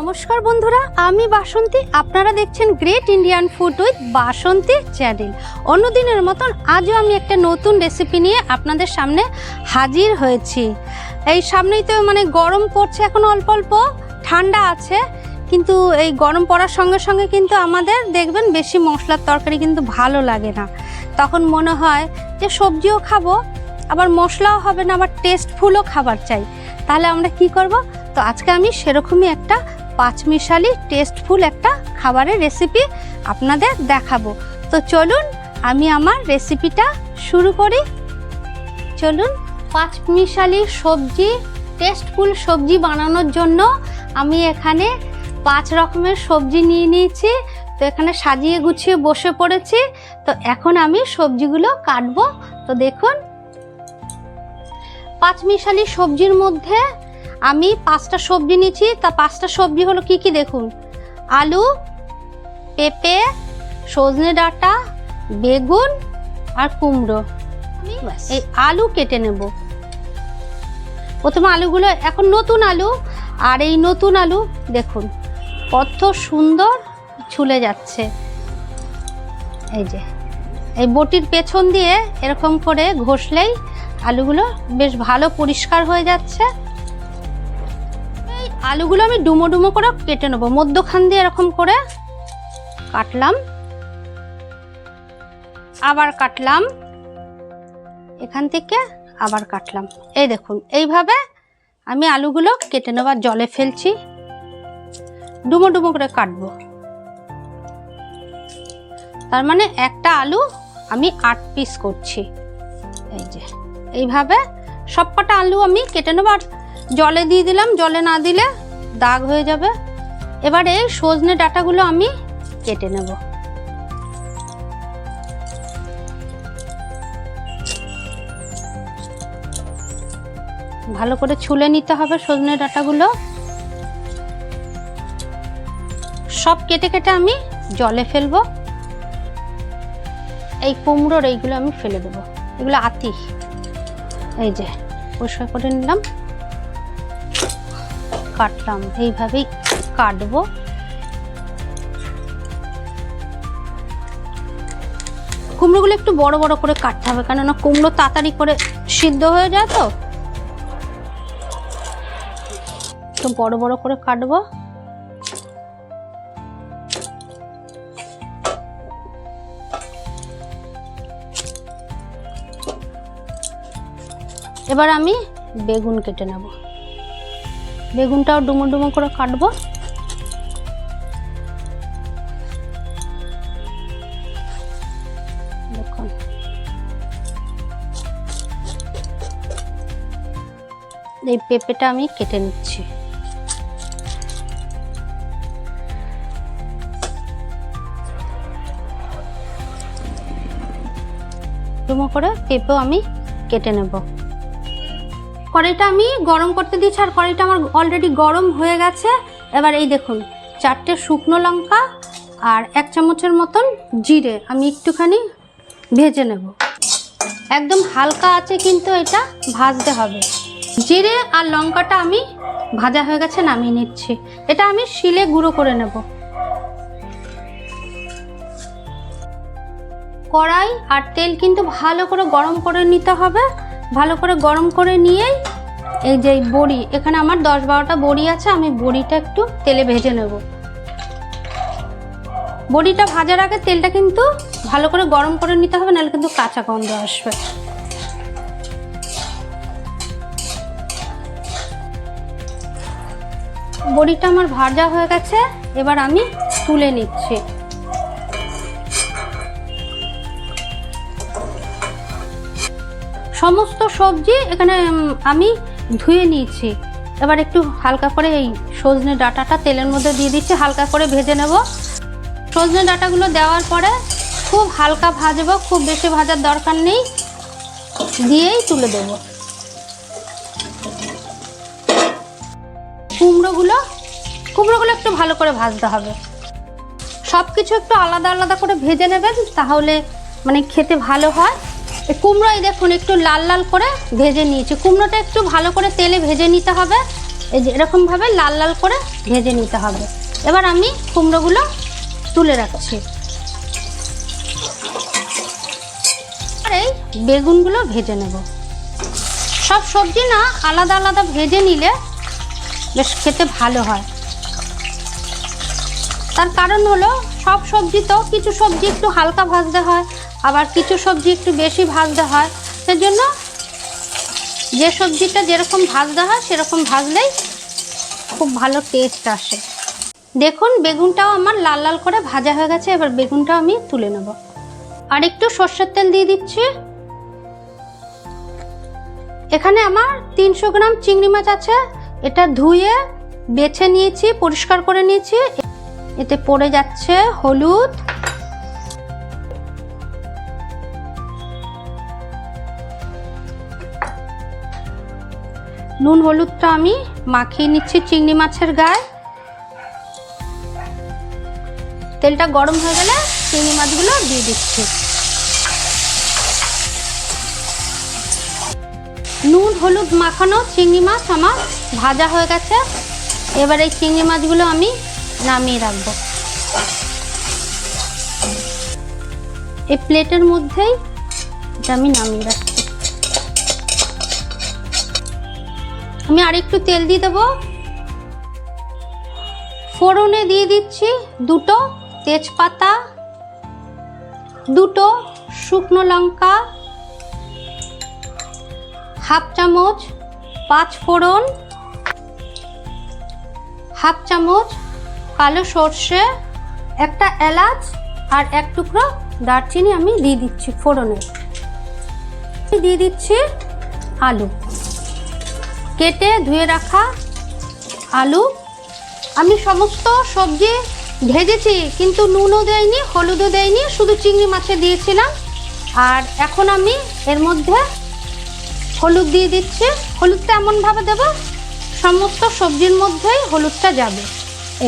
নমস্কার বন্ধুরা, আমি বাসন্তী। আপনারা দেখছেন great Indian food with Basanti channel. অন্যদিনের মতন আজও আমি একটা নতুন রেসিপি নিয়ে আপনাদের সামনে হাজির হয়েছি। এই সামনেই তো গরম পড়ছে, এখন অল্প অল্প ঠান্ডা আছে, কিন্তু এই গরম পড়ার সঙ্গে সঙ্গে কিন্তু আমাদের দেখবেন বেশি মশলার তরকারি কিন্তু ভালো লাগে না। তখন মনে হয় যে সবজিও খাবো, আবার মশলাও হবে না, আবার টেস্টফুলও খাবার চাই। তাহলে আমরা কি করব? তো আজকে আমি সেরকমই একটা পাঁচমিশালি টেস্টফুল একটা খাবারের রেসিপি আপনাদের দেখাবো। তো চলুন আমি আমার রেসিপিটা শুরু করি। চলুন, পাঁচমিশালি সবজি, টেস্টফুল সবজি বানানোর জন্য আমি এখানে 5 রকমের সবজি নিয়ে নিয়েছি। তো এখানে সাজিয়ে গুছিয়ে বসে পড়েছি। তো এখন আমি সবজিগুলো কাটবো। তো দেখুন, পাঁচমিশালি সবজির মধ্যে আমি 5টা সবজি নিয়েছি। তা 5টা সবজি হলো কি কি দেখুন: আলু, পেঁপে, সজনে ডাঁটা, বেগুন আর কুমড়ো। আমি এই আলু কেটে নেব। প্রথমে আলুগুলো, এখন নতুন আলু, আর এই নতুন আলু দেখুন কত সুন্দর ছুলে যাচ্ছে। এই যে এই বটির পেছন দিয়ে এরকম করে ঘষলেই আলুগুলো বেশ ভালো পরিষ্কার হয়ে যাচ্ছে। এই আলুগুলো আমি ডুমো ডুমো করে কেটে নেবো। মধ্যখান দিয়ে এরকম করে কাটলাম, আবার কাটলাম, এখান থেকে আবার কাটলাম। এই দেখুন, এইভাবে আমি আলুগুলো কেটে নেবার জলে ফেলছি, ডুমো ডুমো করে কাটবো। তার মানে একটা আলু আমি 8 পিস করছি। এই যে এইভাবে সবকটা আলু আমি কেটে নেব। আর জলে দিয়ে দিলাম, জলে না দিলে দাগ হয়ে যাবে। এবারে এই সজনে ডাঁটাগুলো আমি কেটে নেব। ভালো করে ছুলে নিতে হবে সজনে ডাঁটাগুলো। সব কেটে কেটে আমি জলে ফেলবো। এই কুমড়োর এইগুলো আমি ফেলে দেবো, এগুলো আতি। এই যে পরিষ্কার করে নিলাম, কাটলাম, এইভাবেই কাটবো। কুমড়োগুলো একটু বড় বড় করে কাটতে হবে, কেননা কুমড়ো তাড়াতাড়ি করে সিদ্ধ হয়ে যায়। তো একটু বড় বড় করে কাটবো। এবার আমি বেগুন কেটে নেব। বেগুনটাও ডুমো ডুমো করে কাটবো। দেখুন, এই পেঁপেটা আমি কেটে নিচ্ছি। ডুমো করে পেঁপেও আমি কেটে নেব। কড়াইটা আমি গরম করতে দিচ্ছি, আর কড়াইটা আমার অলরেডি গরম হয়ে গেছে। এবার এই দেখুন, 4টে শুকনো লঙ্কা আর 1 চামচের মতন জিরে আমি একটুখানি ভেজে নেব। একদম হালকা আছে কিন্তু এটা ভাজতে হবে। জিরে আর লঙ্কাটা আমি ভাজা হয়ে গেছে, নামিয়ে নিচ্ছি। এটা আমি শিলে গুঁড়ো করে নেব। কড়াই আর তেল কিন্তু ভালো করে গরম করে নিতে হবে। ভালো করে গরম করে নিয়েই এই যে বড়ি, এখানে আমার 10-12টা বড়ি আছে, আমি বড়িটা একটু তেলে ভেজে নেব। বড়িটা ভাজার আগে তেলটা কিন্তু ভালো করে গরম করে নিতে হবে, নাহলে কিন্তু কাঁচা গন্ধ আসবে। বড়িটা আমার ভাজা হয়ে গেছে, এবার আমি তুলে নিচ্ছি। সমস্ত সবজি এখানে আমি ধুয়ে নিয়েছি। এবার একটু হালকা করে এই সজনে ডাঁটাটা তেলের মধ্যে দিয়ে দিচ্ছি, হালকা করে ভেজে নেব। সজনে ডাঁটাগুলো দেওয়ার পরে খুব হালকা ভাজবো, খুব বেশি ভাজার দরকার নেই, দিয়েই তুলে দেব। কুমড়োগুলো একটু ভালো করে ভাজতে হবে। সব কিছু একটু আলাদা আলাদা করে ভেজে নেবেন, তাহলে খেতে ভালো হয়। কুমড়ো এই দেখুন একটু লাল লাল করে ভেজে নিয়েছি। কুমড়োটা একটু ভালো করে তেলে ভেজে নিতে হবে, এই যে এরকমভাবে লাল লাল করে ভেজে নিতে হবে। এবার আমি কুমড়োগুলো তুলে রাখছি। আর এই বেগুনগুলো ভেজে নেব। সব সবজি না আলাদা আলাদা ভেজে নিলে বেশ খেতে ভালো হয়। তার কারণ হলো সব সবজি তো কিছু সবজি একটু হালকা ভাজতে হয়, আবার কিছু সবজি একটু বেশি ভাজতে হয়। সেজন্য যে সবজিটা যেরকম ভাজতে হয় সেরকম ভাজলেই খুব ভালো টেস্ট আসে। দেখুন বেগুনটাও আমার লাল লাল করে ভাজা হয়ে গেছে। এবার বেগুনটাও আমি তুলে নেব। আর একটু সর্ষের তেল দিয়ে দিচ্ছি। এখানে আমার 300 গ্রাম চিংড়ি মাছ আছে। এটা ধুয়ে বেছে নিয়েছি, পরিষ্কার করে নিয়েছি। এতে পড়ে যাচ্ছে হলুদ, নুন হলুদটা আমি মাখিয়ে নিচ্ছি চিংড়ি মাছের গায়ে। তেলটা গরম হয়ে গেলে চিংড়ি মাছগুলো দিয়ে দিচ্ছি। নুন হলুদ মাখানো চিংড়ি মাছ আমার ভাজা হয়ে গেছে। এবার এই চিংড়ি মাছগুলো আমি নামিয়ে রাখবো। এই প্লেটের মধ্যেই এটা আমি নামিয়ে রাখছি। আমি আরেকটু তেল দিয়ে দেবো। ফোড়নে দিয়ে দিচ্ছি 2টো তেজপাতা, 2টো শুকনো লঙ্কা, হাফ চামচ 5 ফোড়ন, হাফ চামচ কালো সর্ষে, একটা এলাচ আর 1 টুকরো দারচিনি আমি দিয়ে দিচ্ছি ফোড়নে। দিয়ে দিচ্ছি আলু, কেটে ধুয়ে রাখা আলু। আমি সমস্ত সবজি ভেজেছি কিন্তু নুনও দেয়নি, হলুদও দেয়নি, শুধু চিংড়ি মাছে দিয়েছিলাম। আর এখন আমি এর মধ্যে হলুদ দিয়ে দিচ্ছি। হলুদটা এমনভাবে দেব সমস্ত সবজির মধ্যেই হলুদটা যাবে।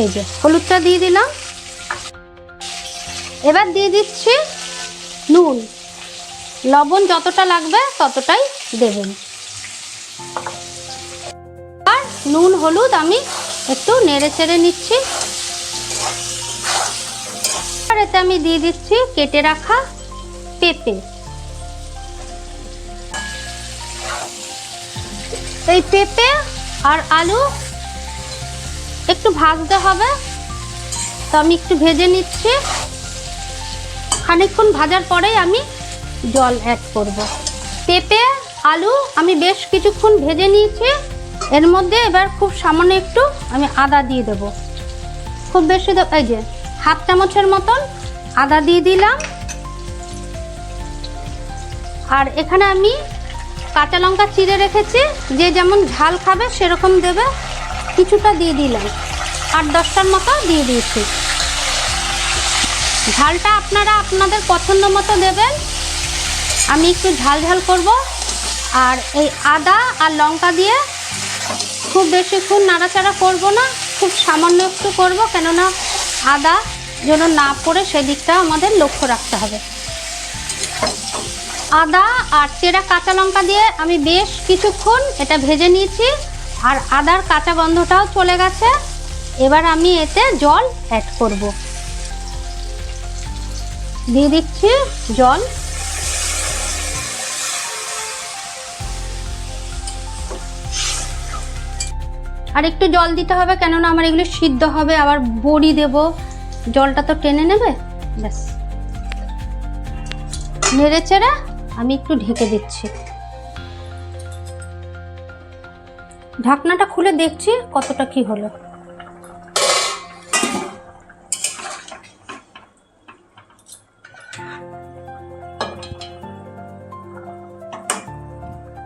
এই যে হলুদটা দিয়ে দিলাম। এবার দিয়ে দিচ্ছি নুন। লবণ যতটা লাগবে ততটাই দেবেন। আর নুন হলুদ আমি একটু নেড়ে চেড়ে নিচ্ছি। আর এতে আমি দিয়ে দিচ্ছি কেটে রাখা পেঁপে। এই পেঁপে আর আলু একটু ভাজতে হবে, তো আমি একটু ভেজে নিচ্ছি। খানিকক্ষণ ভাজার পরেই আমি জল অ্যাড করব। পেঁপে আলু আমি বেশ কিছুক্ষণ ভেজে নিয়েছি। এর মধ্যে এবার খুব সামান্য একটু আমি আদা দিয়ে দেব। খুব বেশি এই যে হাফ চামচের মতন আদা দিয়ে দিলাম। আর এখানে আমি কাঁচা লঙ্কা চিড়ে রেখেছি, যে যেমন ঝাল খাবে সেরকম দেবে। কিছুটা দিয়ে দিলাম, 8-10টার মতো দিয়ে দিয়েছি। ঝালটা আপনারা আপনাদের পছন্দ মতো দেবেন। আমি একটু ঝাল ঝাল করব। আর এই আদা আর লঙ্কা দিয়ে খুব বেশিক্ষণ নাড়াচাড়া করব না, খুব সামান্য একটু করব, কেননা আদা যেন না পড়ে সেদিকটা আমাদের লক্ষ্য রাখতে হবে। আদা আর চেরা কাঁচা লঙ্কা দিয়ে আমি বেশ কিছুক্ষণ এটা ভেজে নিয়েছি। আর আদার কাঁচা গন্ধটাও চলে গেছে। এবার আমি এতে জল অ্যাড করব। দিয়ে দিচ্ছি জল। আর একটু জল দিতে হবে, কেননা আমার এগুলো সিদ্ধ হবে, আবার বড়ি দেব, জলটা তো টেনে নেবে। ব্যাস নেড়ে চেড়ে আমি একটু ঢেকে দিচ্ছি। ঢাকনাটা খুলে দেখছি কতটা কি হলো।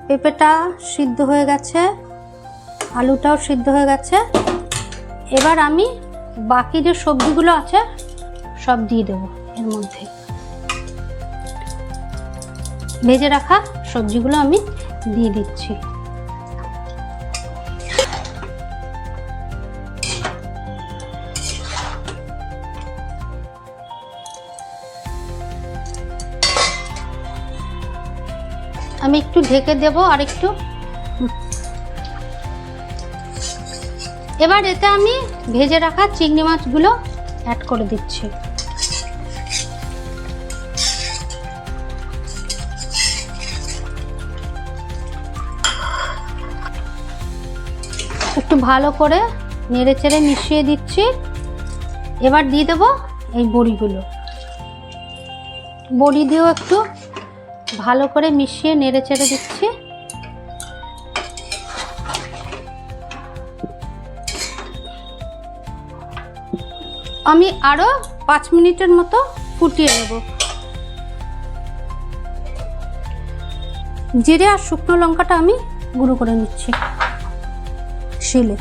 পেঁপেটা সিদ্ধ হয়ে গেছে, আলুটাও সিদ্ধ হয়ে গেছে। এবার আমি বাকি যে সবজিগুলো আছে সব দিয়ে দেবো এর মধ্যে। ভেজে রাখা সবজিগুলো আমি দিয়ে দিচ্ছি। আমি একটু ঢেকে দেব আর একটু। এবার এতে আমি ভেজে রাখা চিংড়ি মাছগুলো অ্যাড করে দিচ্ছি। একটু ভালো করে নেড়ে চেড়ে মিশিয়ে দিচ্ছি। এবার দিয়ে দেবো এই বড়িগুলো। বড়ি দিয়েও একটু ভালো করে মিশিয়ে নেড়ে চেড়ে দিচ্ছি। আমি আরো 5 মিনিটের মতো ফুটিয়ে নেব। জিরে আর শুকনো লঙ্কাটা আমি গুঁড়ো করে নিচ্ছি শিলে।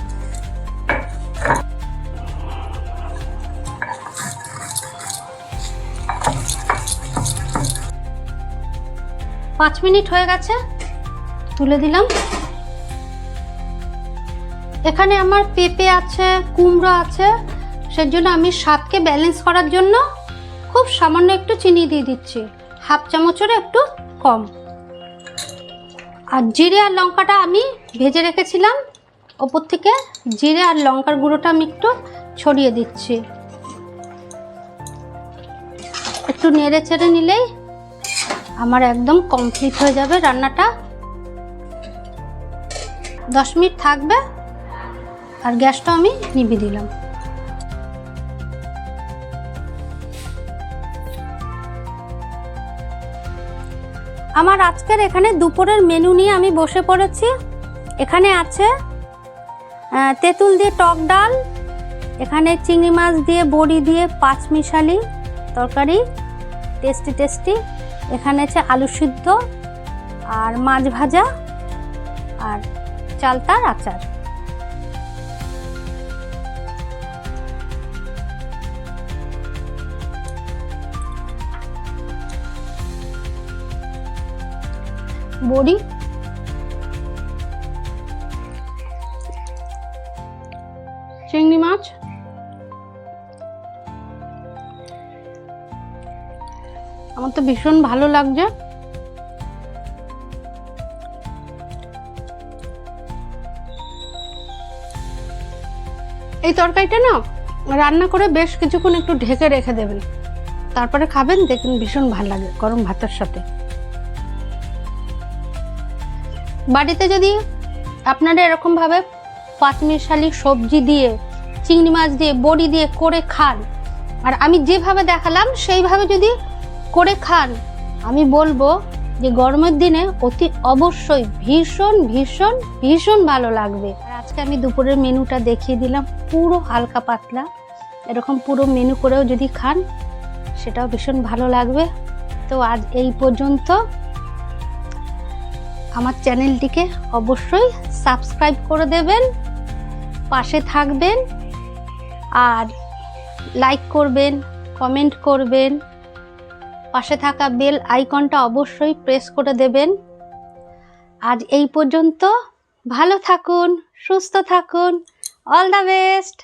পাঁচ মিনিট হয়ে গেছে, তুলে দিলাম। এখানে আমার পেঁপে আছে, কুমড়ো আছে, সেজন্য আমি স্বাদকে ব্যালেন্স করার জন্য খুব সামান্য একটু চিনি দিয়ে দিচ্ছি, হাফ চামচের একটু কম। আর জিরে আর লঙ্কাটা আমি ভেজে রেখেছিলাম, ওপর থেকে জিরে আর লঙ্কার গুঁড়োটা আমি একটু ছড়িয়ে দিচ্ছি। একটু নেড়ে চেড়ে নিলেই আমার একদম কমপ্লিট হয়ে যাবে রান্নাটা। 10 মিনিট থাকবে আর গ্যাসটা আমি নিভিয়ে দিলাম। আমার আজকের এখানে দুপুরের মেনু নিয়ে আমি বসে পড়েছি। এখানে আছে তেঁতুল দিয়ে টক ডাল, এখানে চিংড়ি মাছ দিয়ে বড়ি দিয়ে পাঁচমিশালি তরকারি, টেস্টি টেস্টি। এখানে আছে আলু সিদ্ধ আর মাছ ভাজা আর চালতার আচার। বড়ি, চিংড়ি মাছ, আমার তো ভীষণ ভালো লাগছে। এই তরকারিটা না রান্না করে বেশ কিছুক্ষণ একটু ঢেকে রেখে দেবেন, তারপরে খাবেন, দেখুন ভীষণ ভালো লাগে গরম ভাতের সাথে। বাড়িতে যদি আপনারা এরকমভাবে পাঁচমিশালি সবজি দিয়ে, চিংড়ি মাছ দিয়ে, বড়ি দিয়ে করে খান, আর আমি যেভাবে দেখালাম সেইভাবে যদি করে খান, আমি বলবো যে গরমের দিনে অতি অবশ্যই ভীষণ ভীষণ ভীষণ ভালো লাগবে। আর আজকে আমি দুপুরের মেনুটা দেখিয়ে দিলাম, পুরো হালকা পাতলা। এরকম পুরো মেনু করেও যদি খান সেটাও ভীষণ ভালো লাগবে। তো আজ এই পর্যন্ত। আমার চ্যানেলটিকে অবশ্যই সাবস্ক্রাইব করে দেবেন, পাশে থাকবেন, আর লাইক করবেন, কমেন্ট করবেন, পাশে থাকা বেল আইকনটা অবশ্যই প্রেস করে দেবেন। আজ এই পর্যন্ত। ভালো থাকুন, সুস্থ থাকুন। All the best.